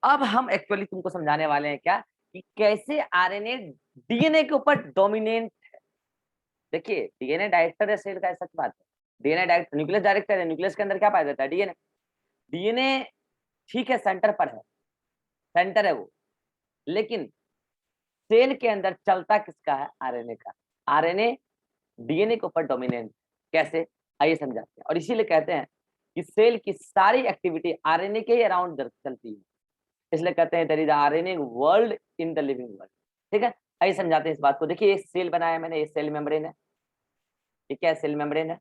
अब हम एक्चुअली तुमको समझाने वाले हैं क्या कि कैसे आरएनए डीएनए के ऊपर डोमिनेंट। देखिए डीएनए डायरेक्टर है सेल का, सच बात है। डीएनए डायरेक्टर, न्यूक्लियस डायरेक्टर है, न्यूक्लियस के अंदर क्या पाया जाता है? डीएनए। डीएनए ठीक है सेंटर पर है, सेंटर है वो, लेकिन सेल के अंदर चलता किसका है? आरएनए का। आरएनए डीएनए के ऊपर डोमिनेंट कैसे, आइए समझाते हैं। और इसीलिए कहते हैं कि सेल की सारी एक्टिविटी आरएनए के ही अराउंड चलती है, इसलिए कहते हैं there is RNA world in the living world. ठीक है, आइए समझाते हैं इस बात को। देखिए ये सेल बनाया मैंने, ये सेल मेम्ब्रेन है। ये क्या है? सेल मेम्ब्रेन है।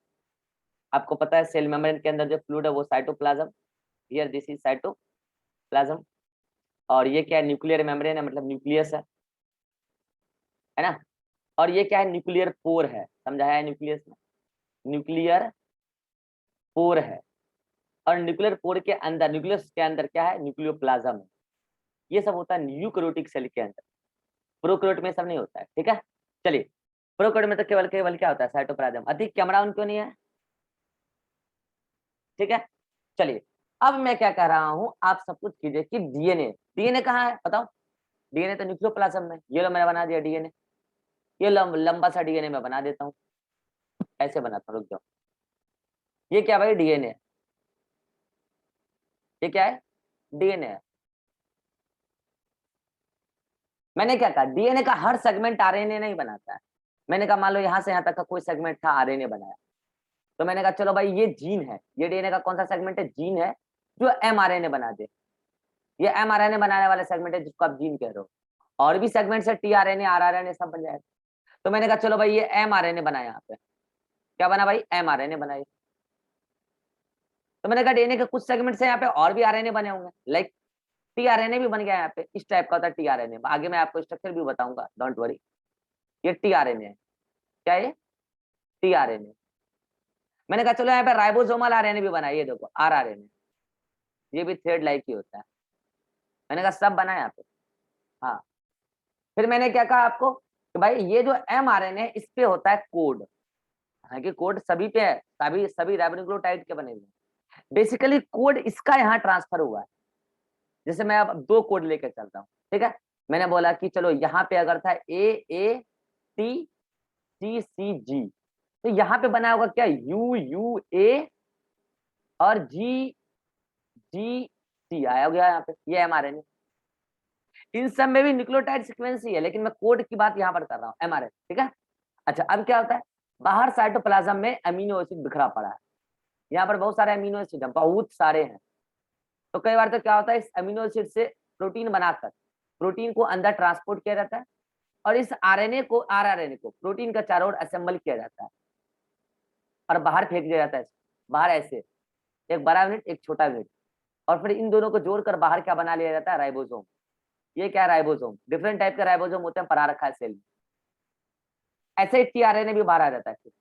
आपको पता है सेल मेम्ब्रेन के अंदर जो फ्लूइड है वो cytoplasm, here this is cytoplasm. और ये क्या है? न्यूक्लियर मेम्ब्रेन है, मतलब न्यूक्लियस है ना। और ये क्या है? न्यूक्लियर पोर है, समझा है न्यूक्लियस में? न्यूक्लियर पोर है। और न्यूक्लियर पोर के अंदर, न्यूक्लियस के अंदर क्या है? न्यूक्लियोप्लाज्म है। ये सब होता है यूकैरियोटिक सेल के अंदर, प्रोकैरियोट में सब नहीं होता है। ठीक है, चलिए प्रोकैरियोट में तो केवल केवल क्या होता है? साइटोप्लाज्म। अधिक कैमरा ऑन क्यों नहीं है? ठीक है, चलिए अब मैं क्या कह रहा हूं, आप सब कुछ कीजिए कि डीएनए, डीएनए कहाँ है बताओ? डीएनए तो न्यूक्लियोप्लाज्म में। ये लो मैंने बना दिया डीएनए, ये लंबा सा डीएनए मैं बना देता हूँ, ऐसे बनाता हूँ, रुक जाओ। ये क्या भाई? डीएनए। ये क्या है? डीएनए है। मैंने क्या कहा? डीएनए का हर सेगमेंट आरएनए नहीं बनाता है। मैंने कहा मान लो यहाँ से यहाँ तक का कोई सेगमेंट था, आरएनए बनाया, तो मैंने कहा चलो भाई ये जीन है, ये डीएनए का कौन सा सेगमेंट है? जीन है, जो एमआरएनए बना दे। ये एमआरएनए बनाने वाला सेगमेंट है जिसको आप जीन कह रहे हो। और भी सेगमेंट है, टीआरएनए, आरआरएनए सब बन जाएगा। तो मैंने कहा चलो भाई ये एमआरएनए बना, यहाँ पे क्या बना भाई? एमआरएनए बनाइए। तो मैंने कहा डीएनए के कुछ सेगमेंट से यहाँ पे और भी आरएनए बने होंगे, लाइक टीआरएनए भी बन गया यहाँ पे। इस टाइप का होता है टीआरएनए, आगे मैं आपको स्ट्रक्चर भी बताऊंगा, डोंट वरी। ये टीआरएनए है। क्या ये? टीआरएनए। मैंने कहा चलो यहाँ पे राइबोसोमल आरएनए भी बनाइए, देखो आरआरएनए, ये भी थ्रेड लाइक ही होता है। मैंने कहा सब बना यहाँ पे। हाँ, फिर मैंने क्या कहा आपको कि भाई ये जो एमआरएनए है इस पे होता है कोड। हालांकि कोड सभी पे है, सभी सभी राइबोन्यूक्लियोटाइड के बने हुए हैं। बेसिकली कोड इसका यहाँ ट्रांसफर हुआ है। जैसे मैं अब दो कोड लेकर चलता हूँ, ठीक है। मैंने बोला कि चलो यहाँ पे अगर था AATCCG, तो यहाँ पे बना होगा क्या? UUA और GGT आया गया यहाँ पे, ये एमआरएनए। इन सब में भी न्यूक्लियोटाइड सीक्वेंस ही है, लेकिन मैं कोड की बात यहाँ पर कर रहा हूँ, एमआरएनए। ठीक है, अच्छा अब क्या होता है? बाहर साइटोप्लाज्म में अमीनो एसिड बिखरा पड़ा है। यहाँ पर बहुत सारे अमीनो एसिड है, बहुत सारे हैं। तो कई बार तो क्या होता है, इस अमीनो एसिड से प्रोटीन बनाकर प्रोटीन को अंदर ट्रांसपोर्ट किया जाता है, और इस आरएनए को, आरआरएनए को प्रोटीन का चारों ओर असेंबल किया जाता है और बाहर फेंक दिया जाता है। बाहर ऐसे एक बड़ा यूनिट, एक छोटा यूनिट, और फिर इन दोनों को जोड़कर बाहर क्या बना लिया जाता है? राइबोसोम। ये क्या है? राइबोसोम। डिफरेंट टाइप के राइबोसोम होते हैं, पढ़ा रखा है सेल में। ऐसे ही टीआरएनए भी बाहर आ जाता है फिर,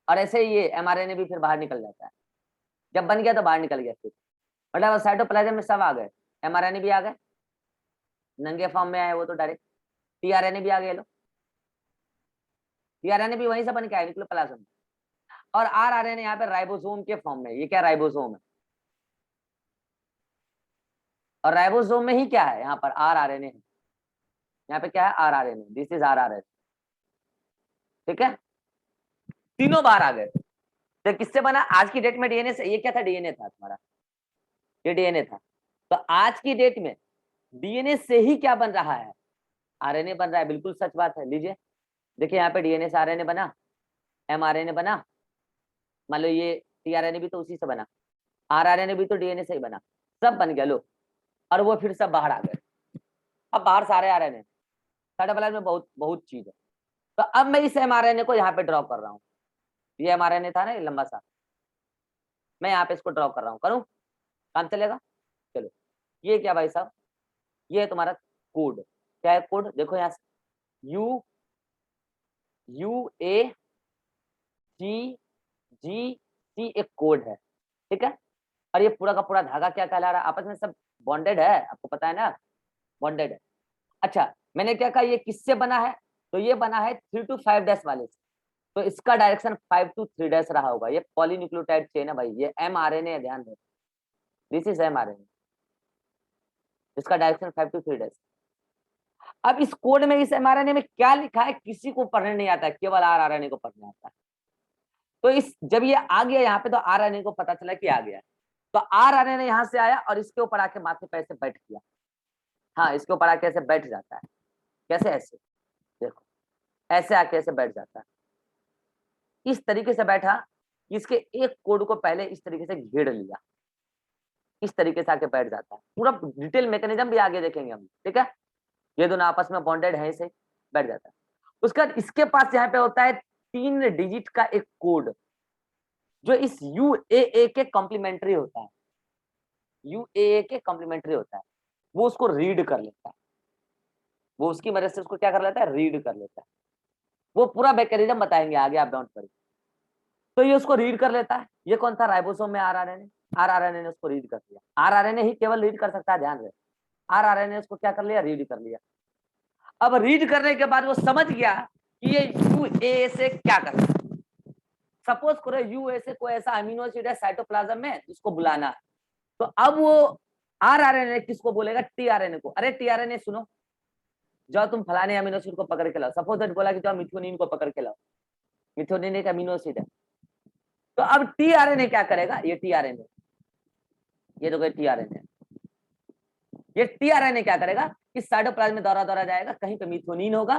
और ऐसे ही ये एमआरएनए भी फिर बाहर निकल जाता है। जब बन गया तो बाहर निकल गया फिर, मतलब साइटोप्लाज्म में सब आ गए। एमआरएनए भी आ गए, नंगे फॉर्म में आए वो तो डायरेक्ट। टीआरएनए भी आ गए लो, टीआरएनए भी वहीं से बन के आए न्यूक्लियोप्लाज्म में। और आरआरएनए यहाँ पे राइबोसोम के फॉर्म में। ये क्या? राइबोसोम है। और राइबोसोम में ही क्या है? यहाँ पर आरआरएनए है। यहाँ पे क्या है? RRNA, this is rRNA. ठीक है, तीनों बाहर आ गए। तो किससे बना आज की डेट में? डीएनए से। ये क्या था? डीएनए था तुम्हारा, ये डीएनए था। तो आज की डेट में डीएनए से ही क्या बन रहा है? आरएनए बन रहा है। बिल्कुल सच बात है, लीजिए देखिए यहाँ पे डीएनए से आरएनए बना, एमआरएनए बना, मान लो ये टीआरएनए भी तो उसी से बना, आरआरएनए भी तो डीएनए से ही बना, सब बन गया लो। और वो फिर सब बाहर आ गए। अब बाहर सारे आरएनए, साइटोप्लाज्म में बहुत बहुत चीज है। तो अब मैं इस एमआरएनए को यहाँ पे ड्रॉ कर रहा हूँ। ये एमआरएनए था ना, ये लंबा सा, मैं यहाँ पे इसको ड्रॉ कर रहा हूँ, करूँ? काम चलेगा? चलो, ये क्या भाई साहब? ये है तुम्हारा कोड। क्या है कोड? देखो यहाँ से UUAGGC एक कोड है, ठीक है। और ये पूरा का पूरा धागा क्या कहला रहा है? आपस में सब बॉन्डेड है, आपको पता है ना, बॉन्डेड है। अच्छा, मैंने क्या कहा? ये किससे बना है? तो ये बना है 3 to 5 डैश वाले से। तो इसका डायरेक्शन 5 to 3 डैश रहा होगा। ये पॉलीन्यूक्लियोटाइड चेन है भाई, ये एमआरएनए है, ध्यान दो। दिस इज mRNA, इसका डायरेक्शन 5 to 3 days। अब इस कोड में, इस mRNA में क्या लिखा है किसी को पढ़ने नहीं आता है, केवल rRNA को पढ़ने आता है। तो इस जब ये आ गया यहाँ पे तो rRNA को पता चला कि आ गया, तो rRNA यहाँ से आया और इसके ऊपर आके माथे पे ऐसे बैठ गया। हाँ, इसके ऊपर आके ऐसे बैठ जाता है। कैसे? ऐसे देखो, ऐसे आके ऐसे बैठ जाता है। इस तरीके से बैठा, इसके एक कोड को पहले इस तरीके से घेर लिया, इस तरीके से आके बैठ जाता है। पूरा डिटेल मैकेनिज्म भी आगे देखेंगे हम, ठीक है। ये दोनों आपस में बॉन्डेड है, इसे बैठ जाता है। उसके बाद इसके पास यहाँ पे होता है 3 डिजिट का एक कोड, जो इस UAA के कॉम्प्लीमेंट्री होता है, UAA के कॉम्प्लीमेंट्री होता है। वो उसको रीड कर लेता है, वो उसकी मदद से उसको क्या कर लेता है, रीड कर लेता है। वो पूरा मैकेनिज्म बताएंगे आगे, आप डोंट वरी। तो ये उसको रीड कर लेता है। ये कौन था? राइबोसोम में आरआरएनए ने उसको रीड कर लिया। आरआरएनए ही केवल रीड कर सकता है, ध्यान रहे। आरआरएनए ने उसको क्या कर लिया, रीड कर लिया। अब रीड करने के बाद वो समझ गया कि ये यूए से क्या करना है। सपोज करो यूए से कोई ऐसा अमीनो एसिड है साइटोप्लाज्म में जिसको बुलाना है, तो अब वो आरआरएनए किसको बोलेगा? टीआरएनए को। अरे टीआरएनए सुनो, जाओ तुम फलाने अमीनो एसिड को पकड़ के लाओ। सपोज दैट बोला कि जाओ मिथ्योनिन को पकड़ के लाओ, मिथ्योनिन एक अमीनो एसिड है। तो अब टीआरएनए क्या करेगा? ये टीआरएनए, ये तो टीआरएनए, ये टीआरएनए क्या करेगा? इस साइटोप्लाज्म में दौरा दौरा जाएगा, कहीं पे मिथ्योनिन होगा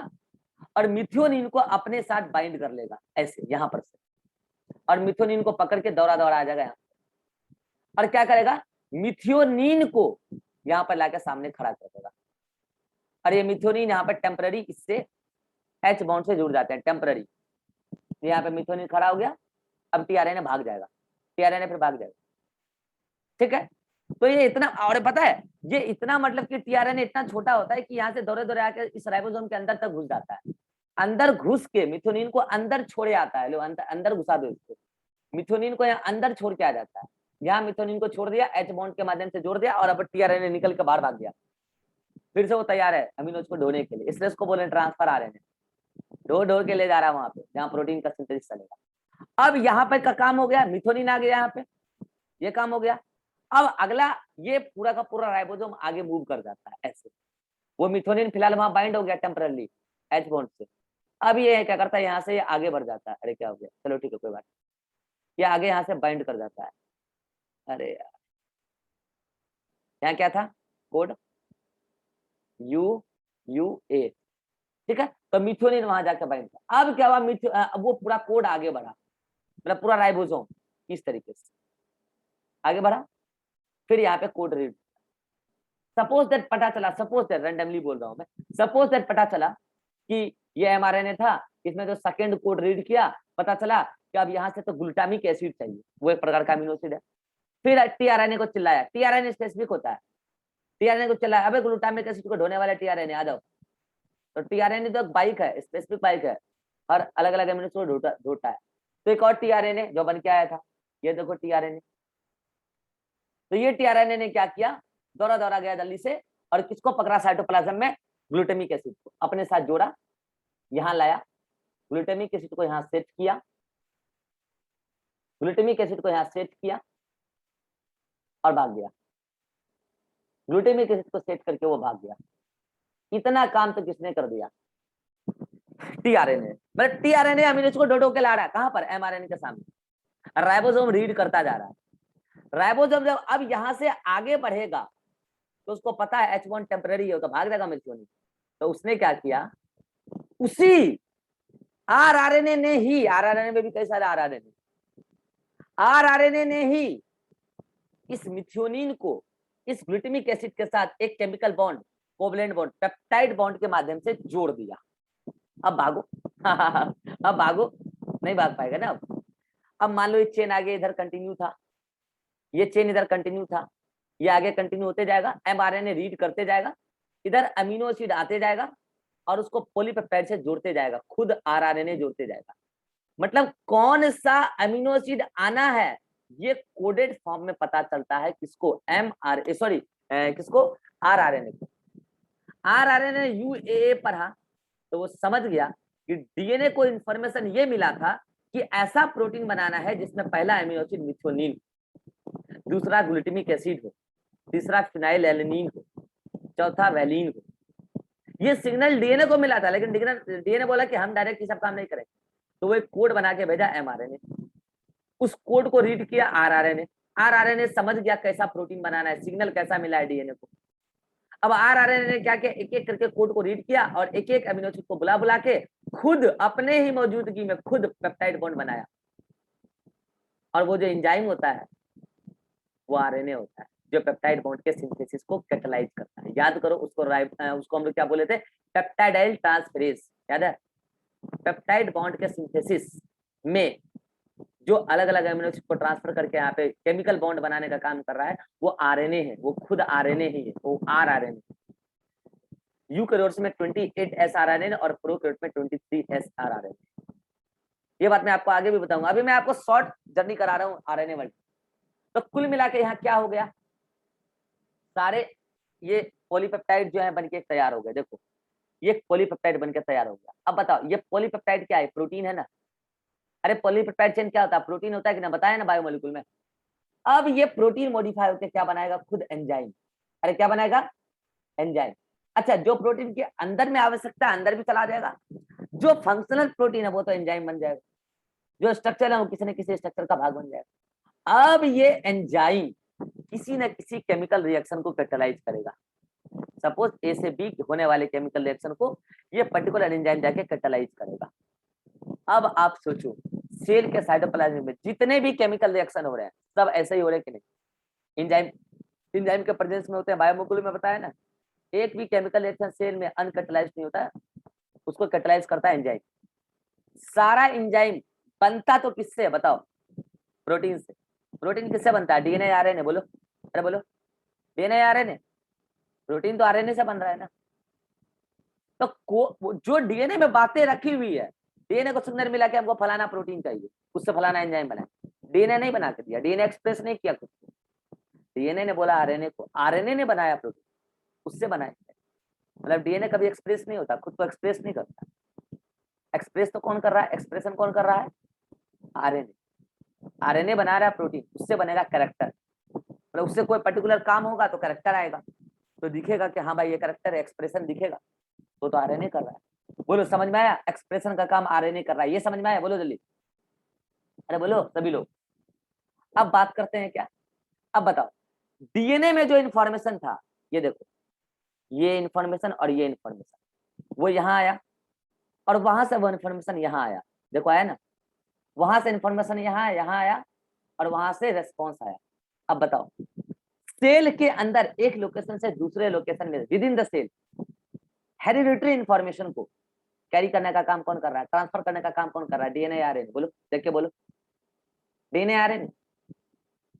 और मिथ्योनिन को अपने साथ बाइंड कर लेगा ऐसे यहां पर से, और मिथ्योनिन को पकड़ के दौरा दौरा आ जाएगा यहाँ, और क्या करेगा? मिथ्योनिन को यहाँ पर लाकर सामने खड़ा कर देगा। और ये मिथ्योनिन यहाँ पर टेम्पररी इससे H बॉन्ड से जुड़ जाते हैं, टेम्पररी। यहाँ पे मिथ्योनिन खड़ा हो गया, अब टीआरएनए भाग जाएगा, टीआरएनए फिर भाग जाएगा, ठीक है। तो ये इतना, और पता है ये इतना मतलब कि टीआरएनए इतना छोटा होता है कि यहाँ से दौरे दौरे आकर इस राइबोसोम के अंदर तक घुस जाता है। अंदर घुस के मिथ्योनिन को अंदर छोड़े आता है। लो अंदर घुसा दो इसको, मिथ्योनिन को यहाँ अंदर छोड़ के आ जाता है। यहाँ मिथ्योनिन को छोड़ दिया, H बॉन्ड के माध्यम से जोड़ दिया, और अब टीआरएनए निकल के बाहर भाग गया। फिर से वो तैयार है अमीनोज को ढोने के लिए, इसलिए उसको बोले ट्रांसफर आरएनए। ढो ढो के ले जा रहा है वहां पे जहाँ प्रोटीन का सिंथेसिस चलेगा। अब यहाँ पे का काम हो गया, मिथ्योनिन आ गया यहाँ पे, ये काम हो गया। अब अगला, ये पूरा का पूरा राइबोसोम आगे मूव कर जाता है ऐसे। वो मिथ्योनिन फिलहाल वहां बाइंड हो गया टेम्परली H बॉन्ड से। अब ये क्या करता है, यहाँ से ये आगे बढ़ जाता है। अरे क्या हो गया, चलो ठीक है कोई बात, ये आगे यहाँ से बाइंड कर जाता है। अरे यार, यहाँ क्या था कोड? UUA, ठीक है। तो मिथ्योनिन वहां जाकर बाइंड था। अब क्या हुआ, अब वो पूरा कोड आगे बढ़ा, मतलब पूरा राइबोसोम इस तरीके से आगे बढ़ा। फिर यहाँ पे कोड रीड, सपोज दैट पता चला, सपोज दैट रैंडमली बोल रहा हूं मैं, सपोज दैट पता चला कि ये एमआरएनए था, इसमें जो सेकंड कोड रीड किया, पता चला कि अब यहाँ से तो ग्लूटामिक एसिड चाहिए, वो एक प्रकार का अमीनो एसिड है। फिर टीआरएनए को चिल्लाया, टीआरएनए स्पेसिफिक होता है, टीआरएनए को चिल्लाया, अबे ग्लूटामिक एसिड को ढोने वाले टीआरएनए आ जाओ। तो टीआरएनए तो एक बाइक है, स्पेसिफिक बाइक है, हर अलग अलग अमीनो एसिड को ढोता है। तो एक और टीआरएनए जो बन के आया था, ये देखो टीआरएनए। तो ये टीआरएनए ने क्या किया, दौड़ा दौड़ा गया जल्दी से, और किसको पकड़ा? साइटोप्लाज्म में ग्लूटामिक एसिड को अपने साथ जोड़ा, यहां लाया, ग्लूटामिक एसिड को यहां सेट किया, ग्लूटामिक एसिड को यहां सेट किया और भाग गया। ग्लूटामिक एसिड को सेट करके वो भाग गया। इतना काम तो किसने कर दिया? टीआरएनए। मतलब टीआरएनए अमीनो एसिड को ढो के ला रहा है, कहां पर? एमआरएनए के सामने। राइबोसोम रीड करता जा रहा है। राइबोसोम जब अब यहां से आगे बढ़ेगा तो उसको पता है H बॉन्ड टेम्पररी है, तो भाग जाएगा मिथ्योनिन। तो उसने क्या किया, उसी आरआरएनए ने ही, आरआरएनए में भी कई सारे आरआरएनए ने ही इस मिथ्योनिन को इस ग्लूटामिक एसिड के साथ एक chemical bond, covalent bond, peptide bond के माध्यम से जोड़ दिया। अब भागो अब भागो, नहीं भाग पाएगा ना। अब मान लो ये चेन आगे इधर कंटिन्यू था, ये चेन इधर कंटिन्यू था, ये आगे कंटिन्यू होते जाएगा, एमआरएनए रीड करते जाएगा, इधर अमीनो एसिड आते जाएगा और उसको पॉलीपेप्टाइड से जोड़ते जाएगा, खुद आरआरएनए जोड़ते जाएगा। मतलब कौन सा अमीनो एसिड आना है ये कोडेड फॉर्म में पता चलता है किसको? किसको? आरआरएनए को। आरआरएनए यूएए पढ़ा तो वो समझ गया कि डीएनए को इंफॉर्मेशन ये मिला था कि ऐसा प्रोटीन बनाना है जिसमें पहला अमीनो एसिड मिथ्योनिन, दूसरा ग्लूटामिक एसिड हो, तीसरा फिनाइल एलेनिन हो, चौथा वैलिन हो। ये सिग्नल डीएनए को मिला था, लेकिन डीएनए बोला कि हम डायरेक्ट ये सब काम नहीं करेंगे, तो वो एक कोड बना के भेजा एमआरएनए। उस कोड को रीड किया आरआरएनए, आरआरएनए समझ गया कैसा प्रोटीन बनाना है, सिग्नल कैसा मिला है डीएनए को। अब आरआरएनए ने क्या किया, एक एक करके कोड को रीड किया और एक एक अमीनो एसिड को बुला बुला के खुद अपने ही मौजूदगी में खुद पेप्टाइड बॉन्ड बनाया। और वो जो एंजाइम होता है वो आरएनए होता है जो पेप्टाइड बॉन्ड के सिंथेसिस को कैटालाइज करता है। याद करो उसको उसको हम लोग क्या बोले थे, पेप्टाइडाइल ट्रांसफेरेज। याद है, पेप्टाइड बॉन्ड के सिंथेसिस में जो अलग अलग अमीनो एसिड को ट्रांसफर करके यहाँ पे केमिकल बॉन्ड बनाने का काम कर रहा है वो आरएनए है, वो खुद आरएनए ही है, वो आरआरएनए। यूकैरियोट्स में 28 एसआरआरएनए और प्रोकैरियोट में 23 एसआरआरएनए। ये बात मैं आपको आगे भी बताऊंगा, अभी मैं आपको शॉर्ट जर्नी करा रहा हूँ आरएनए वर्ल्ड। तो कुल मिला के यहाँ क्या हो गया, सारे ये पॉलीपेप्टाइड जो है बनके तैयार हो गए। देखो ये पॉलीपेप्टाइड बनके तैयार हो गया। अब बताओ ये पॉलीपेप्टाइड क्या है, प्रोटीन है ना। अरे पॉलीपेप्टाइड चेन क्या होता है, प्रोटीन होता है कि ना, बताया ना बायोमोलिक्यूल में। अब ये प्रोटीन मॉडिफाई होकर क्या बनाएगा, खुद एंजाइम। अरे क्या बनाएगा, एंजाइम। अच्छा, जो प्रोटीन के अंदर में आवश्यकता है अंदर भी चला जाएगा, जो फंक्शनल प्रोटीन है वो तो एंजाइम बन जाएगा, जो स्ट्रक्चर है वो किसी न किसी स्ट्रक्चर का भाग बन जाएगा। अब ये एंजाइम किसी न किसी केमिकल रिएक्शन को कैटालाइज करेगा। सपोज ए से बी होने वाले केमिकल रिएक्शन को ये पर्टिकुलर एंजाइम जाके कैटालाइज करेगा। अब आप सोचो सेल के साइटोप्लाज्म में जितने भी केमिकल रिएक्शन हो रहे हैं सब ऐसे ही हो रहे हैं कि नहीं, एंजाइम के प्रेजेंस में होते हैं। बायोमोलिक्यूल में बताया ना, एक भी केमिकल रिएक्शन सेल में अनकैटालाइज नहीं होता है, उसको कैटालाइज करता है एंजाइम। सारा एंजाइम बनता तो किससे है बताओ, प्रोटीन से। प्रोटीन किससे बनता है, डीएनए आरएनए। बोलो, अरे बोलो, डीएनए आरएनए। प्रोटीन तो आरएनए से बन रहा है ना। तो जो डीएनए में बातें रखी हुई है, डीएनए को सिग्नल मिला के हमको फलाना प्रोटीन चाहिए, उससे फलाना एंजाइम बना। डीएनए नहीं बना के दिया, डीएनए एक्सप्रेस नहीं किया खुद को, डीएनए ने बोला आरएनए को, आरएनए ने बनाया प्रोटीन, उससे बनाया। मतलब डीएनए कभी एक्सप्रेस नहीं होता, खुद को एक्सप्रेस नहीं करता। एक्सप्रेस तो कौन कर रहा है, एक्सप्रेशन कौन कर रहा है, आरएनए। आरएनए बना रहा है प्रोटीन, उससे बनेगा कैरेक्टर। मतलब उससे कोई पर्टिकुलर काम होगा तो कैरेक्टर आएगा, तो दिखेगा कि हाँ भाई ये कैरेक्टर है, एक्सप्रेशन दिखेगा, तो आरएनए कर रहा है। बोलो समझ में आया, एक्सप्रेशन का काम आरएनए कर रहा है, ये समझ में आया, बोलो जल्दी, अरे बोलो सभी लोग। अब बात करते हैं क्या, अब बताओ डीएनए में जो इंफॉर्मेशन था, ये देखो ये इंफॉर्मेशन और ये इंफॉर्मेशन वो यहाँ आया और वहां से वो इंफॉर्मेशन यहाँ आया। देखो आया ना, वहां से इंफॉर्मेशन यहाँ आया और वहां से रेस्पॉन्स आया। अब बताओ सेल के अंदर एक लोकेशन से दूसरे लोकेशन में within the cell hereditary information को कैरी करने का काम कौन कर रहा है, ट्रांसफर करने का काम कौन कर रहा है, डीएनए आरएनए। बोलो देख के बोलो, डीएनए आरएनए,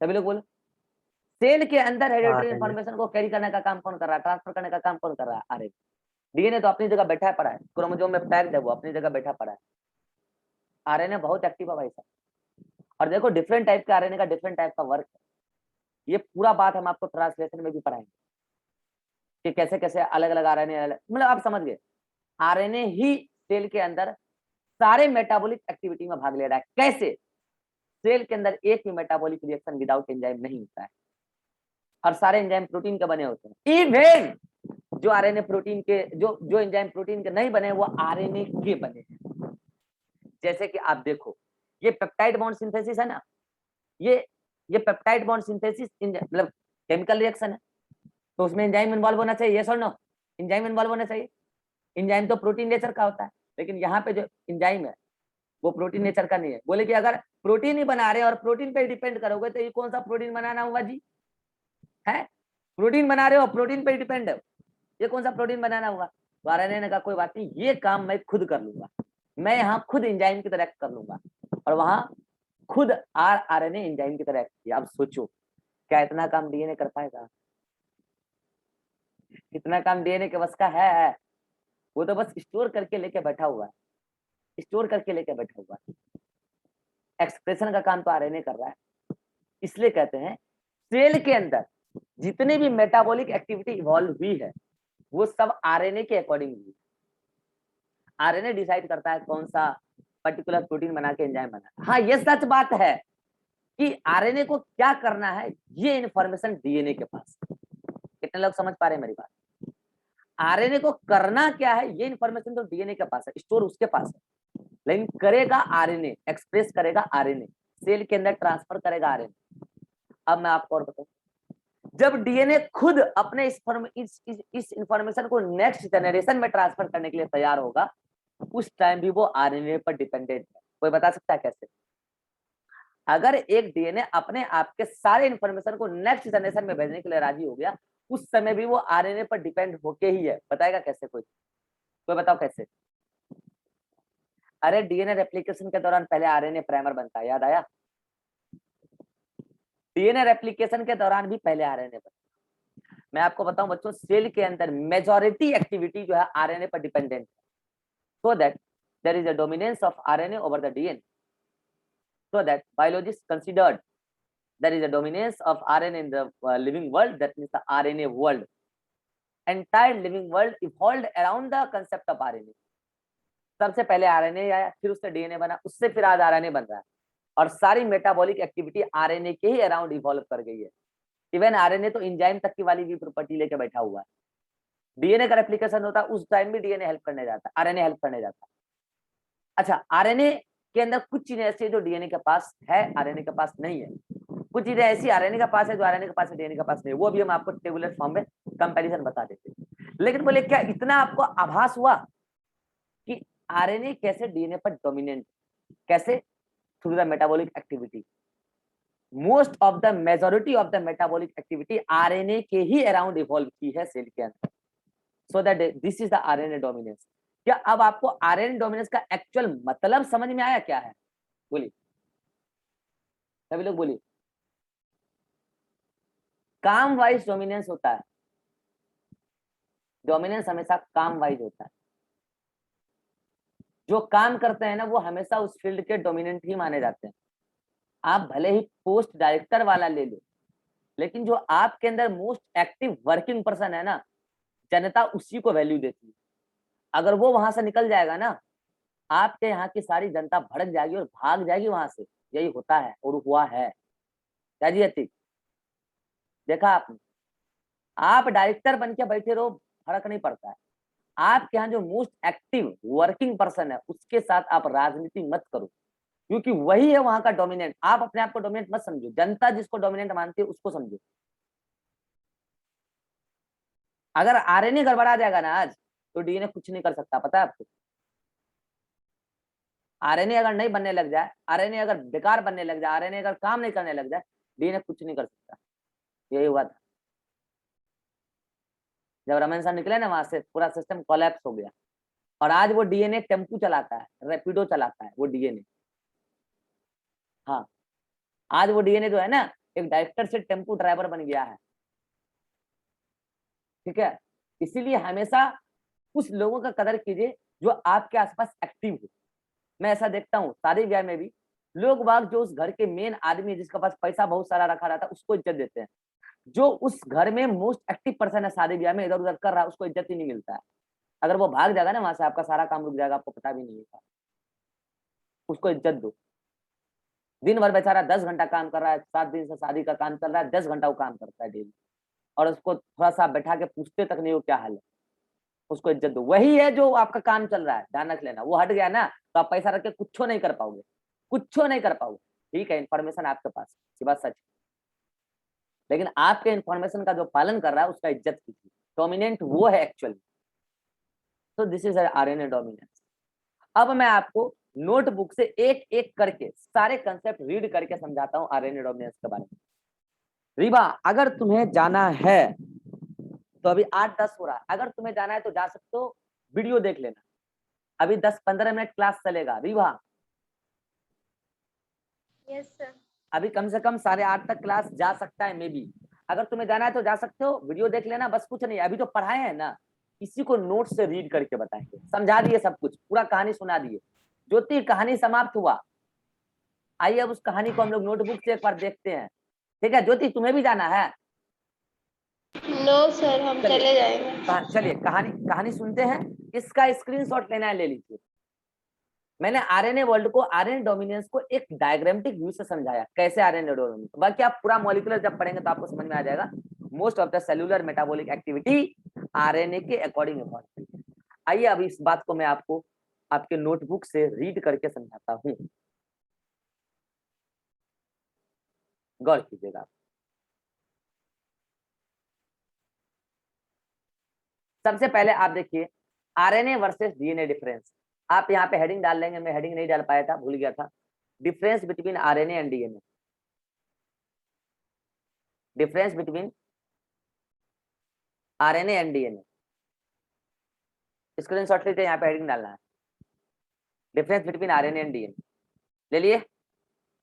सभी लोग बोलो। सेल के अंदर हेरिडिटरी इंफॉर्मेशन को कैरी करने का काम कौन कर रहा है, ट्रांसफर करने का काम कौन कर रहा है, आरएनए। डीएनए तो अपनी जगह बैठा पड़ा है, क्रोमोसोम में पैक्ड है, वो अपनी जगह बैठा पड़ा है। आरएनए बहुत एक्टिव है भाई साहब। और देखो डिफरेंट टाइप के आरएनए का डिफरेंट टाइप का वर्क है। ये पूरा बात हम आपको ट्रांसलेशन में भी पढ़ाएंगे कि कैसे कैसे अलग अलग आरएनए, मतलब आप समझ गए। आरएनए ही सेल के अंदर सारे मेटाबॉलिक एक्टिविटी में भाग ले रहा है। कैसे, सेल के अंदर एक भी मेटाबॉलिक रिएक्शन विदाउट एंजाइम नहीं होता है, और सारे एंजाइम प्रोटीन के बने होते हैं। इवन जो आरएनए प्रोटीन के जो एंजाइम प्रोटीन के नहीं बने वो आरएनए के बने हैं। जैसे कि आप देखो ये पेप्टाइड बॉन्ड सिंथेसिस है ना, ये पेप्टाइड बॉन्ड सिंथेसिस मतलब केमिकल रिएक्शन है, तो उसमें एंजाइम इन्वॉल्व होना चाहिए, यस और नो, एंजाइम इन्वॉल्व होना चाहिए। एंजाइम तो प्रोटीन नेचर का होता है, लेकिन यहाँ पे जो एंजाइम है वो प्रोटीन नेचर का नहीं है। बोले कि अगर प्रोटीन ही बना रहे हैं और प्रोटीन पे डिपेंड करोगे तो ये कौन सा प्रोटीन बनाना हुआ जी, है प्रोटीन बना रहे हो प्रोटीन पे डिपेंड है, ये कौन सा प्रोटीन बनाना हुआ। तो आरएनए ने कहा कोई बात नहीं, ये काम मैं खुद कर लूंगा, मैं यहाँ खुद एंजाइम की तरह कर लूंगा, और वहां खुद आरएनए एंजाइम की तरह किया। अब सोचो क्या इतना काम डीएनए कर पाएगा, इतना काम डीएनए के बस का है? वो तो बस स्टोर करके लेके बैठा हुआ है, स्टोर करके लेके बैठा हुआ है। एक्सप्रेशन का काम तो आरएनए कर रहा है। इसलिए कहते हैं सेल के अंदर जितनी भी मेटाबॉलिक एक्टिविटी इवॉल्व हुई है वो सब आरएनए के अकॉर्डिंग हुई। आरएनए डिसाइड करता है कौन सा पर्टिकुलर प्रोटीन बना के एंजाइम बना। हाँ ये सच बात है कि आरएनए को क्या करना है, ये इंफॉर्मेशन डीएनए के पास। कितने लोग समझ पा रहे हैं मेरी बात? आरएनए को करना क्या है, ये इंफॉर्मेशन तो डीएनए के पास है, स्टोर उसके पास है, लेकिन करेगा आरएनए, एक्सप्रेस करेगा आरएनए, सेल के अंदर ट्रांसफर करेगा आरएनए। अब मैं आपको और बताऊं, जब डीएनए खुद अपने इस इंफॉर्मेशन को नेक्स्ट जनरेशन में ट्रांसफर करने के लिए तैयार होगा, उस टाइम भी वो आरएनए पर डिपेंडेंट है। कोई बता सकता है कैसे? अगर एक डीएनए अपने आप के सारे इंफॉर्मेशन को नेक्स्ट जनरेशन में भेजने के लिए राजी हो गया, उस समय भी वो आरएनए पर डिपेंड होके ही है। बताएगा कैसे? कोई बताओ कैसे? अरे डीएनए रेप्लिकेशन के दौरान पहले आरएनए प्राइमर बनता है, याद आया? डीएनए रेप्लिकेशन के दौरान भी पहले आरएनए बनता है। मैं आपको बताऊं बच्चों, सेल के अंदर मेजॉरिटी एक्टिविटी जो है आरएनए पर डिपेंडेंट है, so that there is a dominance of RNA over the DNA, so that biologist considered there is a dominance of RNA in the living world, that means the RNA world. Entire living world evolved around the concept of RNA. सबसे पहले RNA आया, फिर उससे DNA बना, उससे फिर आज RNA बन रहा है, और सारी मेटाबॉलिक एक्टिविटी आरएनए के ही अराउंड इवॉल्व कर गई है। इवन आरएनए तो एंजाइम तक की वाली भी प्रॉपर्टी लेके बैठा हुआ है। डीएनए का रेप्लिकेशन होता है, उस टाइम भी डीएनए हेल्प करने जाता है, आरएनए हेल्प करने जाता है। अच्छा, आरएनए के अंदर कुछ चीजें ऐसी है जो डीएनए के पास है, आरएनए के पास नहीं है। कुछ चीजें ऐसी आरएनए के पास है जो आरएनए के पास है, डीएनए के पास नहीं। वो भी हम आपको टेबुलर फॉर्म में कंपैरिजन बता देते हैं। लेकिन बोले क्या इतना आपको आभास हुआ कि आरएनए कैसे डीएनए पर डोमिनेंट? कैसे? Through the metabolic activity. Most of the majority of the metabolic activity RNA के ही अराउंड इवॉल्व की है सेल के अंदर, so that this is the RNA dominance. क्या अब आपको आरएनए डोमिनेंस का एक्चुअल मतलब समझ में आया क्या है? बोलिए सभी लोग, बोलिए। काम वाइज डोमिनेंस होता है, डोमिनेंस हमेशा काम वाइज होता है। जो काम करते हैं ना वो हमेशा उस फील्ड के डोमिनेंट ही माने जाते हैं। आप भले ही पोस्ट डायरेक्टर वाला ले लो, लेकिन जो आपके अंदर मोस्ट एक्टिव वर्किंग पर्सन है ना, जनता उसी को वैल्यू देती है। अगर वो वहां से निकल जाएगा ना, आपके यहाँ की सारी जनता भड़क जाएगी और भाग जाएगी वहां से। यही होता है और हुआ है। क्या जी अति? देखा आपने? आप डायरेक्टर बन के बैठे रहो, फर्क नहीं पड़ता है। आपके यहाँ जो मोस्ट एक्टिव वर्किंग पर्सन है उसके साथ आप राजनीति मत करो, क्योंकि वही है वहां का डोमिनेंट। आप अपने आप को डोमिनेंट मत समझो, जनता जिसको डोमिनेंट मानती है उसको समझो। अगर आरएनए गड़बड़ा जाएगा ना आज, तो डीएनए कुछ नहीं कर सकता, पता है आपको? आरएनए अगर नहीं बनने लग जाए, आरएनए अगर बेकार बनने लग जाए, आरएनए अगर काम नहीं करने लग जाए, डीएनए कुछ नहीं कर सकता। यही हुआ था जब रमन सर निकले ना, वहां से पूरा सिस्टम कोलैप्स हो गया। और आज वो डीएनए टेम्पू चलाता है, रैपिडो चलाता है वो डीएनए। हाँ, आज वो डीएनए जो है ना, एक डायरेक्टर से टेम्पू ड्राइवर बन गया है। ठीक है, इसीलिए हमेशा उस लोगों का कदर कीजिए जो आपके आसपास एक्टिव हो। मैं ऐसा देखता हूँ शादी ब्याह में भी, लोग बाग जो उस घर के मेन आदमी है, जिसके पास पैसा बहुत सारा रखा रहता है, उसको इज्जत देते हैं। जो उस घर में मोस्ट एक्टिव पर्सन है शादी ब्याह में, इधर उधर कर रहा है, उसको इज्जत ही नहीं मिलता है। अगर वो भाग जाएगा ना वहां से, आपका सारा काम रुक जाएगा, आपको पता भी नहीं होगा। उसको इज्जत दो। दिन भर बेचारा 10 घंटा काम कर रहा है, 7 दिन से शादी का काम चल रहा है, 10 घंटा वो काम करता है डेली, और उसको थोड़ा सा बैठा के पूछते तक नहीं हो क्या हाल है। उसको इज्जत दो। वही है जो आपका काम चल रहा है, ध्यान रख लेना। वो हट गया ना तो आप पैसा रख के कुछ नहीं कर पाओगे, कुछ नहीं कर पाओगे। ठीक है, इन्फॉर्मेशन आपके पास, ये बात सच, लेकिन आपके इन्फॉर्मेशन का जो पालन कर रहा है उसका इज्जत कीजिए। डोमिनेंट वो है एक्चुअली। तो दिस इज आरएनए डोमिनेंस। अब मैं आपको नोटबुक से एक एक करके सारे कंसेप्ट रीड करके समझाता हूँ आरएनए डोमिनेंस के बारे में। रीवा, अगर तुम्हें जाना है तो अभी 8-10 हो रहा है, अगर तुम्हें जाना है तो जा सकते हो, वीडियो देख लेना। अभी 10-15 मिनट क्लास चलेगा। Rewa, yes sir. अभी कम से कम 8:30 तक क्लास जा सकता है मे बी। अगर तुम्हें जाना है तो जा सकते हो, वीडियो देख लेना, बस कुछ नहीं। अभी तो पढ़ाए हैं ना, इसी को नोट से रीड करके बताएंगे, समझा दिए सब कुछ, पूरा कहानी सुना दिए। ज्योति, कहानी समाप्त हुआ। आइए अब उस कहानी को हम लोग नोटबुक से एक बार देखते हैं। ठीक है ज्योति, तुम्हें भी जाना है? नो सर, हम चले जाएंगे। चलिए कहानी सुनते हैं। इसका स्क्रीनशॉट लेना है, ले लीजिए। मैंने आरएनए वर्ल्ड को, आरएनए डोमिनेंस को एक डायग्रामेटिक व्यू से समझाया, कैसे आरएनए डोमिनेंस। बाकी आप पूरा मॉलिक्यूलर जब पढ़ेंगे तो आपको समझ में आ जाएगा। Most of the cellular metabolic activity RNA के अकॉर्डिंग इम्पोर्टेंट है। आइए अब इस बात को मैं आपको आपके नोटबुक से रीड करके समझाता हूँ, गौर कीजिएगा। सबसे पहले आप देखिए आरएनए वर्सेस डीएनए डिफरेंस। आप यहाँ पे हेडिंग डाल लेंगे, मैं हेडिंग नहीं डाल पाया था, भूल गया था। Difference between RNA and DNA, difference between RNA and DNA. Screenshot लीजिए, यहाँ पे हेडिंग डालना है, difference between RNA and DNA. ले लिए?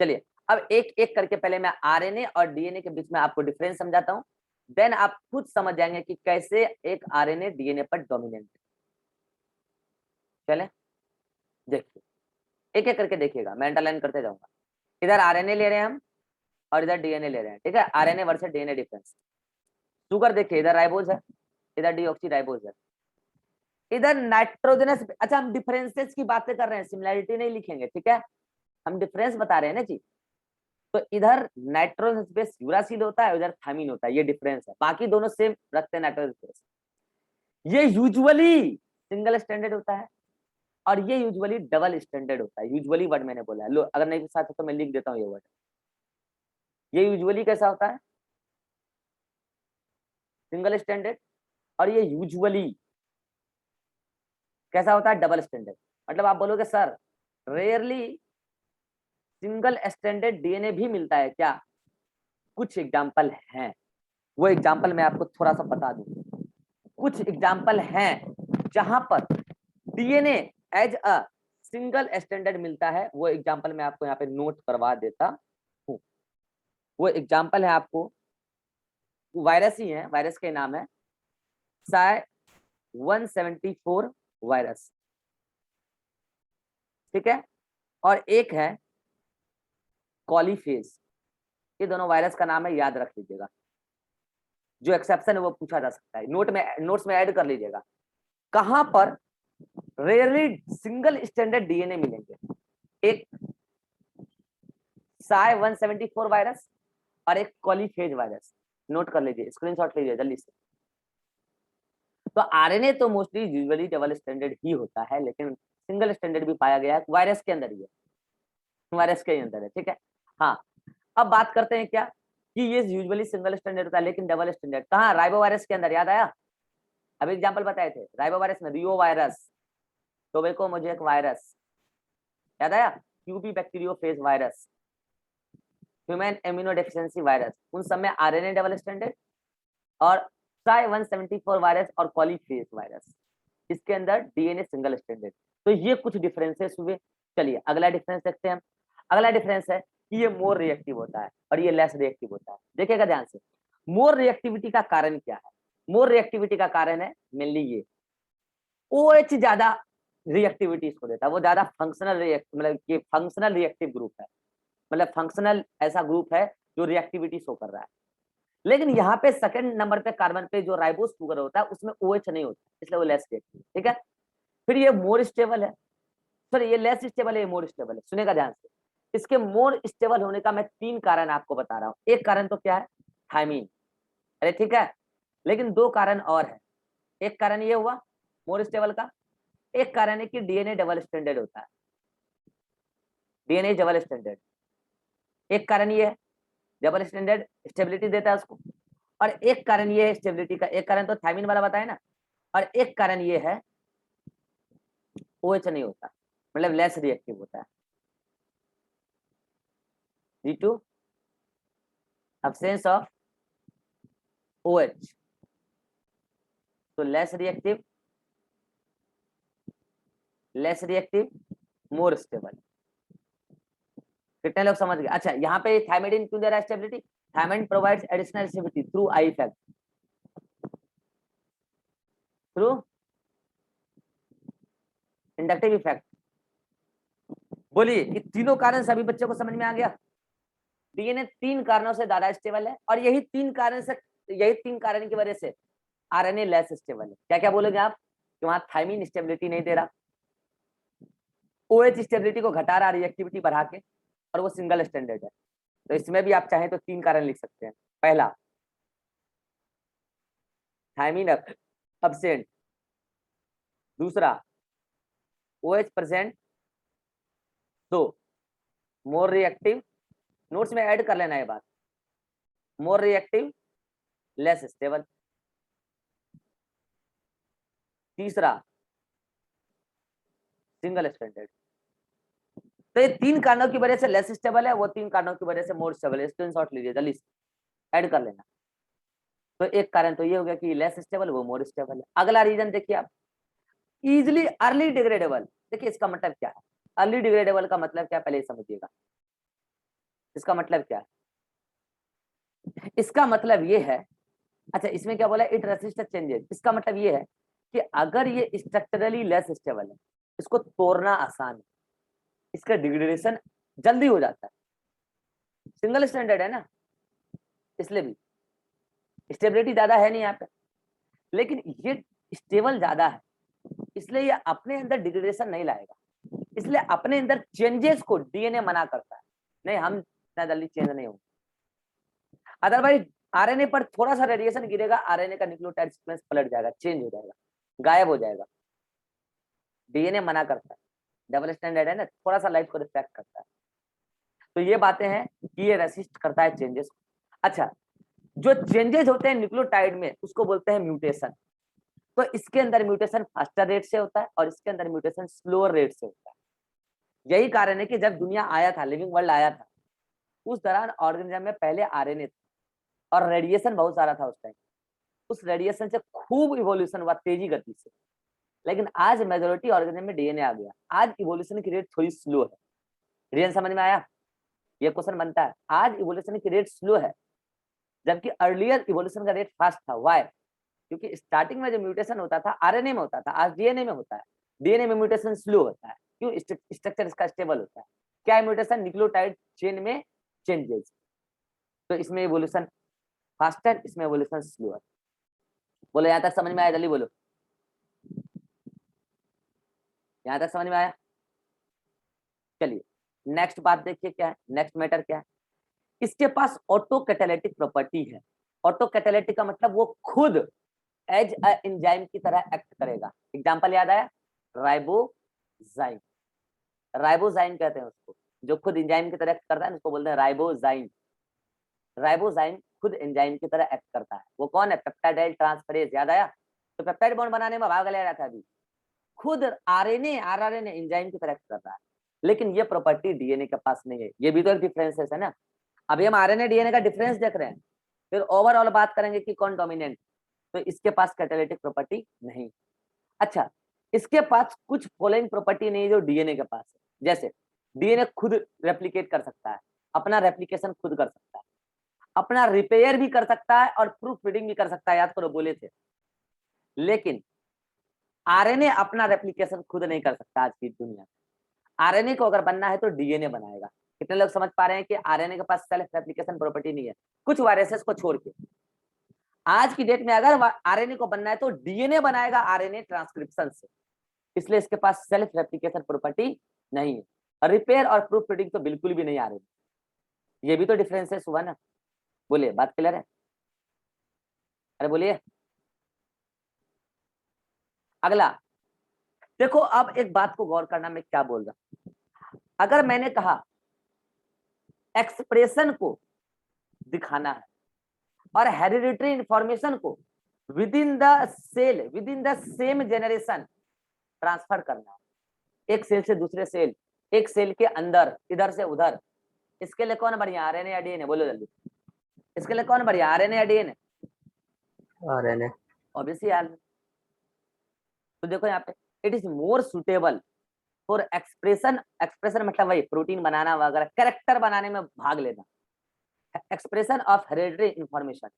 चलिए अब एक एक करके पहले मैं आरएनए और डीएनए के बीच में आपको डिफरेंस समझाता हूँ, देन आप खुद समझ जाएंगे कि कैसे एक आरएनए डीएनए पर डोमिनेंट है। चले देखिए, एक एक करके देखिएगा, मैं अंडरलाइन करते जाऊंगा। इधर आरएनए ले रहे हैं हम और इधर डीएनए ले रहे हैं, ठीक है। RNA versus DNA difference. Sugar देखिए, इधर राइबोज है, इधर डीऑक्सी राइबोज है, इधर नाइट्रोजनस। अच्छा हम डिफरेंसेस की बातें कर रहे हैं, सिमिलैरिटी नहीं लिखेंगे, ठीक है। हम डिफरेंस बता रहे हैं ना जी। तो इधर नाइट्रोजन स्पेस यूरासिल होता है, उधर थाइमिन होता है, ये डिफरेंस है। बाकी दोनों सेम रखते हैं नाइट्रोजन स्पेस। ये यूजुअली सिंगल स्टैंडर्ड होता है और ये यूजुअली डबल स्टैंडर्ड होता है। यूजुअली वर्ड मैंने बोला है, लो अगर नहीं साथ है तो मैं लिख देता हूँ ये वर्ड। ये यूजुअली कैसा होता है? Single standard. और ये यूजुअली कैसा होता है? Double standard. मतलब आप बोलोगे sir rarely single standard DNA भी मिलता है क्या? कुछ एग्जाम्पल हैं, वो एग्जाम्पल मैं आपको थोड़ा सा बता दूं। कुछ एग्जाम्पल हैं जहां पर DNA as a single standard मिलता है, वो एग्जाम्पल मैं आपको यहाँ पे नोट करवा देता हूँ। वो एग्जाम्पल है आपको वायरस ही है, वायरस का नाम है साय 174 वायरस, ठीक है। और एक है कॉलीफेज। ये दोनों वायरस का नाम है, याद रख लीजिएगा। जो एक्सेप्शन है वो पूछा जा सकता है, नोट्स में ऐड कर लीजिएगा। कहां पर रेयरली सिंगल स्टैंडर्ड डीएनए मिलेंगे? एक साय 174 वायरस और एक कॉलीफेज वायरस। नोट कर लीजिए, स्क्रीनशॉट लीजिए जल्दी से। तो आरएनए तो मोस्टली यूजुअली डबल स्टैंडर्ड ही होता है, लेकिन सिंगल स्टैंडर्ड भी पाया गया है, वायरस के अंदर ही है, वायरस के अंदर है, ठीक है। हाँ अब बात करते हैं क्या कि ये यूजुअली सिंगल स्टैंडर्ड होता है, लेकिन डबल स्टैंडर्ड कहाँ? राइबो वायरस के अंदर, याद आया? अभी एग्जाम्पल बताए थे राइबो वायरस में, reovirus, tobacco mosaic virus, याद आया? QB bacteriophage virus, human immunodeficiency virus, उन सब में आरएनए डबल स्टैंडर्ड। और साय 174 वायरस और कॉलीफेज वायरस, इसके अंदर डीएनए सिंगल स्टैंडर्ड। तो ये कुछ डिफरेंसेस हुए। चलिए अगला डिफरेंस देखते हैं हम। अगला डिफरेंस है कि ये मोर रिएक्टिव होता है और ये लेस रिएक्टिव होता है। देखिएगा ध्यान से, मोर रिएक्टिविटी का कारण क्या है? मोर रिएक्टिविटी का कारण है मेनली ये OH ज्यादा रिएक्टिविटी इसको देता है, वो ज्यादा फंक्शनल मतलब ये फंक्शनल रिएक्टिव ग्रुप है, मतलब फंक्शनल ऐसा ग्रुप है जो रिएक्टिविटी शो कर रहा है। लेकिन यहाँ पे सेकंड नंबर पे कार्बन पे जो राइबोस शुगर होता है उसमें OH नहीं होता, इसलिए वो लेस रिएक्टिव, ठीक है। फिर ये मोर स्टेबल है, सॉरी ये लेस स्टेबल है, ये मोर स्टेबल है। सुनेगा ध्यान से, इसके मोर स्टेबल होने का मैं 3 कारण आपको बता रहा हूँ। एक कारण तो क्या है? थायमीन, अरे ठीक है, लेकिन 2 कारण और है। एक कारण ये हुआ मोर स्टेबल का, एक कारण है कि डीएनए डबल स्टैंडर्ड होता है, डीएनए डबल स्टैंडर्ड। एक कारण ये है डबल स्टैंडर्ड स्टेबिलिटी देता है उसको, और एक कारण ये है स्टेबिलिटी का, एक कारण तो थायमीन वाला बताया ना, और एक कारण ये है OH नहीं होता, मतलब लेस रिएक्टिव होता है due to absence of OH। तो लेस रिएक्टिव मोर स्टेबल। कितने लोग समझ गए? अच्छा यहाँ पे थायमिडिन क्यों दे रहा है stability? Thymine provides additional stability through I effect, through inductive effect. बोलिए ये तीनों कारण सभी बच्चों को समझ में आ गया? डीएनए 3 कारणों से ज्यादा स्टेबल है, और यही 3 कारण की वजह से आरएनए लेस स्टेबल है। क्या क्या बोलोगे आप कि वहां थायमीन स्टेबिलिटी नहीं दे रहा? OH स्टेबिलिटी को घटा रहा, रिएक्टिविटी बढ़ा के, और वो सिंगल स्टैंडर्ड है। तो इसमें भी आप चाहें तो 3 कारण लिख सकते हैं। पहला, थायमीन अब्सेंट। दूसरा, OH present. 2, more reactive, notes में ऐड कर लेना ये बात, मोर रिएक्टिव, लेस स्टेबल। तीसरा, सिंगल स्टैंडर्ड। तो ये 3 कारणों की वजह से लेस स्टेबल है, वो 3 कारणों की वजह से मोर स्टेबल है। स्क्रीनशॉट लीजिए, जल्दी ऐड कर लेना। तो एक कारण तो ये हो गया कि लेस स्टेबल, वो मोर स्टेबल है। अगला रीजन देखिए आप, इजिली अर्ली डिग्रेडेबल। देखिए इसका मतलब क्या है, अर्ली डिग्रेडेबल का मतलब क्या, पहले समझिएगा। इसका मतलब क्या है, इसका मतलब ये है, अच्छा इसमें क्या बोला, इट रेसिस्ट चेंजेस। इसका मतलब ये है कि अगर ये स्ट्रक्चरली लेस स्टेबल है, इसको तोड़ना आसान है, इसका डिग्रेडेशन जल्दी हो जाता है। सिंगल स्टैंडर्ड है ना, इसलिए भी स्टेबिलिटी ज्यादा है नहीं यहाँ पे, लेकिन ये स्टेबल ज्यादा है, इसलिए ये अपने अंदर डिग्रेडेशन नहीं लाएगा, इसलिए अपने अंदर चेंजेस को डीएनए मना करता है, नहीं हम इतना जल्दी चेंज नहीं होंगे। अदरवाइज आरएनए पर थोड़ा सा रेडिएशन गिरेगा, आरएनए का न्यूक्लियोटाइड सीक्वेंस पलट जाएगा, चेंज हो जाएगा, गायब हो जाएगा। डीएनए मना करता है, डबल स्टैंडर्ड है ना, थोड़ा सा लाइट को रिफ्लेक्ट करता है। तो ये बातें हैं कि ये रेसिस्ट करता है चेंजेस को। अच्छा, जो चेंजेस होते हैं न्यूक्लियोटाइड में उसको बोलते हैं म्यूटेशन। तो इसके अंदर म्यूटेशन फास्टर रेट से होता है और इसके अंदर म्यूटेशन स्लोअर रेट से होता है। यही कारण है कि जब दुनिया आया था, लिविंग वर्ल्ड आया था, उस दौरान ऑर्गेनिज्म में पहले आरएनए था और रेडिएशन बहुत सारा था उस टाइम। उस रेडिएशन से खूब इवोल्यूशन हुआ तेजी गति से, लेकिन आज मेजोरिटी ऑर्गेनिज्म में डीएनए आ गया। आज इवोल्यूशन की रेट थोड़ी स्लो है। रीजन समझ में आया? ये क्वेश्चन बनता है, आज इवोल्यूशन की रेट स्लो है जबकि अर्लियर इवोल्यूशन का रेट फास्ट था। व्हाई? क्योंकि स्टार्टिंग में जो म्यूटेशन होता था आरएनए में होता था, आज डीएनए में होता है। डीएनए में म्यूटेशन स्लो होता है, क्यों? स्ट्रक्चर इसका स्टेबल होता है। क्या म्यूटेशन? न्यूक्लियोटाइड चेन में चेंजेस। तो इसमें इवोल्यूशन फास्टर, इसमें इवोल्यूशन स्लोअर। बोलो यहाँ तक समझ में आया? जल्दी बोलो, यहाँ तक समझ में आया? चलिए नेक्स्ट बात देखिए, क्या है नेक्स्ट मैटर, क्या है? इसके पास ऑटो कैटालिटिक प्रॉपर्टी है। ऑटो कैटालिटिक का मतलब वो खुद एज अ एंजाइम की तरह एक्ट करेगा। एग्जांपल याद आया? राइबोजाइम। राइबोजाइम कहते हैं उसको, जो खुद एंजाइम की तरह एक्ट करता है, उसको बोलते हैं राइबोजाइम। राइबोजाइम खुद एंजाइम की तरह एक्ट करता है। वो कौन है? Peptide transferase. याद आया? तो पेप्टाइड बॉन्ड बनाने में भाग ले रहा था अभी, खुद आरएनए आरआरएनए एंजाइम की तरह एक्ट कर रहा है, लेकिन ये प्रॉपर्टी डीएनए के पास नहीं है। ये भी तो एक डिफरेंसेस है ना। अभी हम आरएनए डीएनए का डिफरेंस देख रहे हैं, फिर ओवरऑल बात करेंगे कि कौन डोमिनेंट। तो इसके पास कैटालिटिक प्रॉपर्टी नहीं। अच्छा, इसके पास कुछ फॉलोइंग प्रॉपर्टी नहीं जो डीएनए के पास है। जैसे डीएनए खुद रेप्लिकेट कर सकता है, अपना रेप्लिकेशन खुद कर सकता है, अपना रिपेयर भी कर सकता है और प्रूफ रीडिंग भी कर सकता है। याद करो बोले थे। लेकिन आरएनए अपना रेप्लिकेशन खुद नहीं कर सकता आज की दुनिया में। आरएनए को अगर बनना है तो डीएनए बनाएगा। कितने लोग समझ पा रहे हैं कि आरएनए के पास सेल्फ रेप्लिकेशन प्रॉपर्टी नहीं है, कुछ वायरसेस को छोड़ के। आज की डेट में अगर आरएनए को बनना है तो डीएनए बनाएगा आरएनए ट्रांसक्रिप्शन से, इसलिए इसके पास सेल्फ रेप्लिकेशन प्रॉपर्टी नहीं है। और रिपेयर और प्रूफ रीडिंग तो बिल्कुल भी नहीं आ रही। ये भी तो डिफरेंसेस हुआ ना। बोलिए, बात क्लियर है? अरे बोलिए। अगला देखो, अब एक बात को गौर करना, मैं क्या बोल रहा हूं। अगर मैंने कहा एक्सप्रेशन को दिखाना है और हेरिडिटरी इंफॉर्मेशन को within the cell, within the same generation transfer करना है, एक सेल से दूसरे सेल, एक सेल के अंदर, इधर से उधर, इसके लिए कौन बढ़िया? आरएनए या डीएनए? बोलो जल्दी, इसके लिए कौन बढ़िया? आरएनए या डीएनए? आरएनए। Obviously RNA. तो देखो यहाँ पे, it is more suitable for expression. Expression मतलब वही प्रोटीन बनाना वगैरह, कैरेक्टर बनाने में भाग लेना, एक्सप्रेशन ऑफ हेरिडिटरी इंफॉर्मेशन,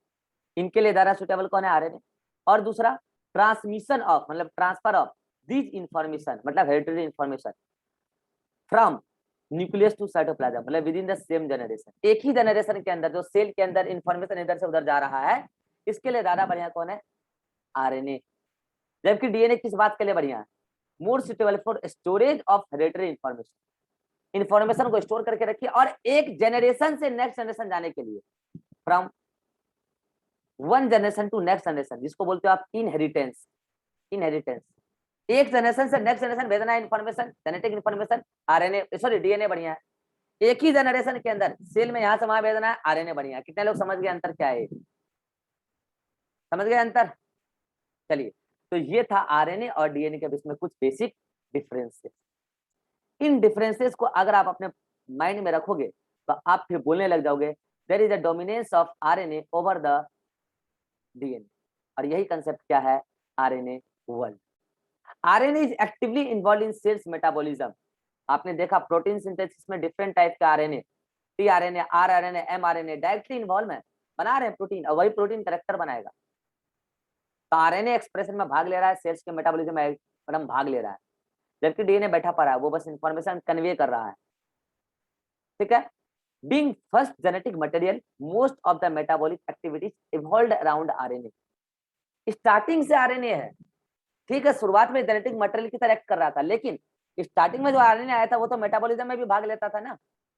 इनके लिए ज्यादा सुटेबल कौन है? आरएनए। और दूसरा ट्रांसमिशन ऑफ, मतलब ट्रांसफर ऑफ दिस इंफॉर्मेशन, मतलब hereditary information from nucleus to cytoplasm, मतलब within the same generation. एक ही जनरेशन के अंदर जो सेल के अंदर इंफॉर्मेशन इधर से उधर जा रहा है, इसके लिए ज्यादा बढ़िया कौन है? आरएनए। जबकि डीएनए किस बात के लिए बढ़िया है? More suitable for storage of hereditary information. Information को स्टोर करके रखिए और एक जनरेशन से नेक्स्ट जनरेशन जाने के लिए, from one generation to next generation, जिसको बोलते हो आप इनहेरिटेंस। इनहेरिटेंस, एक जनरेशन से नेक्स्ट जनरेशन भेजना है information, genetic information. RNA sorry DNA बढ़िया है। एक ही जनरेशन के अंदर सेल में यहां से वहां भेजना है, आरएनए बढ़िया है। कितने लोग समझ गए अंतर क्या है? समझ गए अंतर? चलिए, तो ये था आरएनए और डीएनए के बीच में कुछ बेसिक डिफरेंसेस। इन डिफरेंसेस को अगर आप अपने माइंड में रखोगे तो आप फिर बोलने लग जाओगे there is a dominance of RNA over the DNA. और यही कंसेप्ट क्या है? RNA world. RNA is actively involve in cells metabolism. आपने देखा प्रोटीन सिंथेसिस में डिफरेंट टाइप के RNA, tRNA, rRNA, mRNA directly involve है, बना रहे हैं प्रोटीन, और वही प्रोटीन कैरेक्टर बनाएगा। तो आरएनए एक्सप्रेशन में भाग ले रहा है, सेल्स के मेटाबॉलिज्म में भाग ले रहा है, जबकि डीएनए बैठा पड़ा है, वो बस इंफॉर्मेशन कन्वे कर रहा है। ठीक है। Being first genetic material, most of the metabolic activities evolved around RNA. Starting से आरएनए है, ठीक है। शुरुआत में जेनेटिक मटेरियल की तरह एक्ट कर रहा था, लेकिन स्टार्टिंग में जो आरएनए आया था वो तो मेटाबॉलिज्म में भी भाग लेता था ना,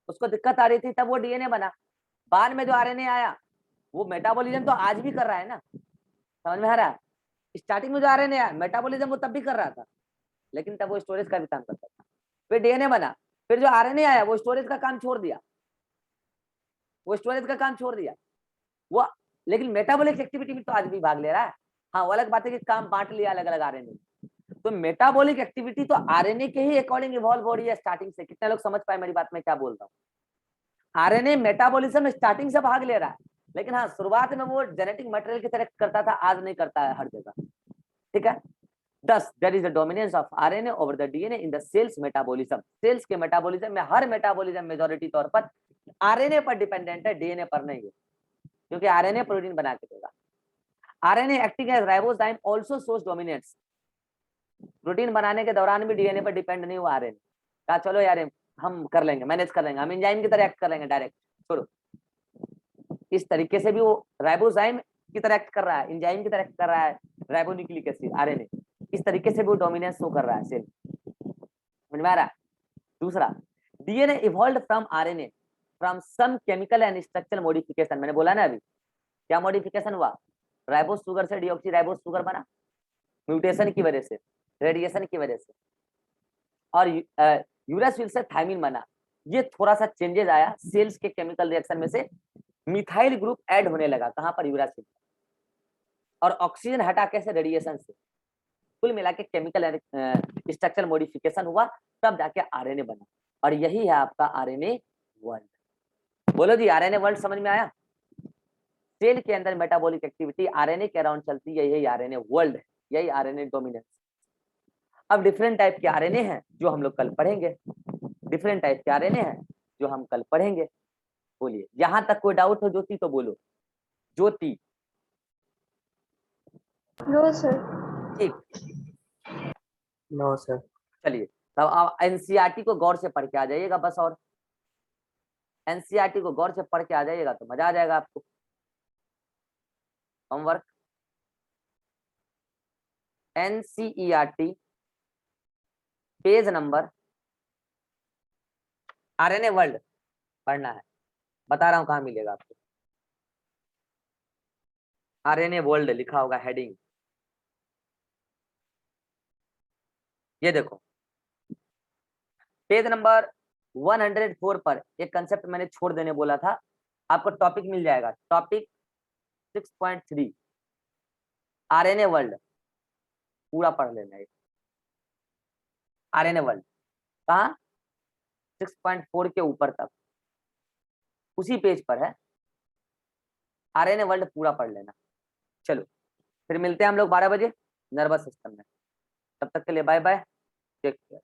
उसको दिक्कत आ रही थी, तब वो डीएनए बना। बाद में जो आरएनए आया वो मेटाबॉलिज्म तो आज भी कर रहा है ना, समझ में आ रहा है? स्टार्टिंग में जो आरएनए आया मेटाबॉलिज्म वो तब भी कर रहा था, लेकिन तब वो स्टोरेज का भी काम करता था। फिर डीएनए बना, फिर जो आरएनए आया वो स्टोरेज का काम छोड़ दिया, वो स्टोरेज का काम छोड़ दिया वो, लेकिन मेटाबॉलिक एक्टिविटी में तो आज भी भाग ले रहा है। हाँ, वो अलग बात है कि काम बांट लिया अलग अलग आरएनए। तो मेटाबॉलिक एक्टिविटी तो आरएनए के ही अकॉर्डिंग इवॉल्व हो रही है स्टार्टिंग से। कितने लोग समझ पाए मेरी बात में क्या बोल रहा हूँ? आरएनए मेटाबॉलिज्म स्टार्टिंग से भाग ले रहा है, लेकिन हाँ शुरुआत में वो जेनेटिक मटेरियल की तरह करता था, आज नहीं करता है हर जगह। ठीक है। Thus, there is a dominance of RNA over the DNA in the cells metabolism. Cells के मेटाबॉलिज्म में हर मेटाबॉलिज्म मेजॉरिटी तौर पर आरएनए पर डिपेंडेंट है, डीएनए पर नहीं है, क्योंकि आरएनए प्रोटीन बना के देगा। RNA acting as ribozyme also shows dominance. Protein बनाने के दौरान भी डीएनए पर डिपेंड नहीं हुआ आरएनए। कहा चलो यार हम कर लेंगे, मैनेज कर लेंगे, हम एंजाइम की तरह एक्ट कर लेंगे डायरेक्ट, छोड़ो। इस तरीके से भी वो राइबोजाइम की तरह एक्ट कर रहा है, एंजाइम की तरह एक्ट कर रहा है राइबोन्यूक्लिक एसिड आरएनए। इस तरीके से भी वो डोमिनेंस शो कर रहा है सेल। समझ में आ रहा है? दूसरा, DNA evolved from RNA from some chemical and structural modification. मैंने बोला ना अभी, क्या मॉडिफिकेशन हुआ? राइबोस शुगर से डीऑक्सी राइबोस शुगर बना, म्यूटेशन की वजह से, रेडिएशन की वजह से। और यूरासिल से थायमिन बना। ये थोड़ा सा चेंजेस आया सेल्स के केमिकल रिएक्शन में से, मिथाइल ग्रुप ऐड होने लगा, कहां पर? यूरासिल। और ऑक्सीजन हटा कैसे? रेडिएशन से। कुल मिला के केमिकल स्ट्रक्चरल मॉडिफिकेशन हुआ, तब जाके आरएनए बना। और यही है आपका आरएनए वर्ल्ड। बोलो जी, आरएनए वर्ल्ड समझ में आया? सेल के अंदर मेटाबॉलिक एक्टिविटी आरएनए के अराउंड चलती है, यही आरएनए वर्ल्ड है, यही आरएनए डोमिनेंस। अब डिफरेंट टाइप के आरएनए हैं जो हम लोग कल पढ़ेंगे, डिफरेंट टाइप के आरएनए हैं जो हम कल पढ़ेंगे। बोलिए, यहां तक कोई डाउट हो ज्योति तो बोलो। ज्योति? No sir. ठीक, नो सर। चलिए तब आप एनसीईआरटी को गौर से पढ़ के आ जाइएगा बस, और एनसीईआरटी को गौर से पढ़ के आ जाइएगा तो मजा आ जाएगा आपको। Homework NCERT page number, RNA world पढ़ना है, बता रहा हूं कहां मिलेगा आपको। आरएनए वर्ल्ड लिखा होगा हेडिंग, ये देखो पेज नंबर 104 पर एक कंसेप्ट मैंने छोड़ देने बोला था, आपको टॉपिक मिल जाएगा, टॉपिक 6.3 आरएनए वर्ल्ड, पूरा पढ़ लेना है। आरएनए वर्ल्ड कहां? 6.4 के ऊपर तक उसी पेज पर है, आरएनए वर्ल्ड पूरा पढ़ लेना। चलो फिर मिलते हैं हम लोग 12 बजे नर्वस सिस्टम में। तब तक के लिए बाय बाय, टेक केयर।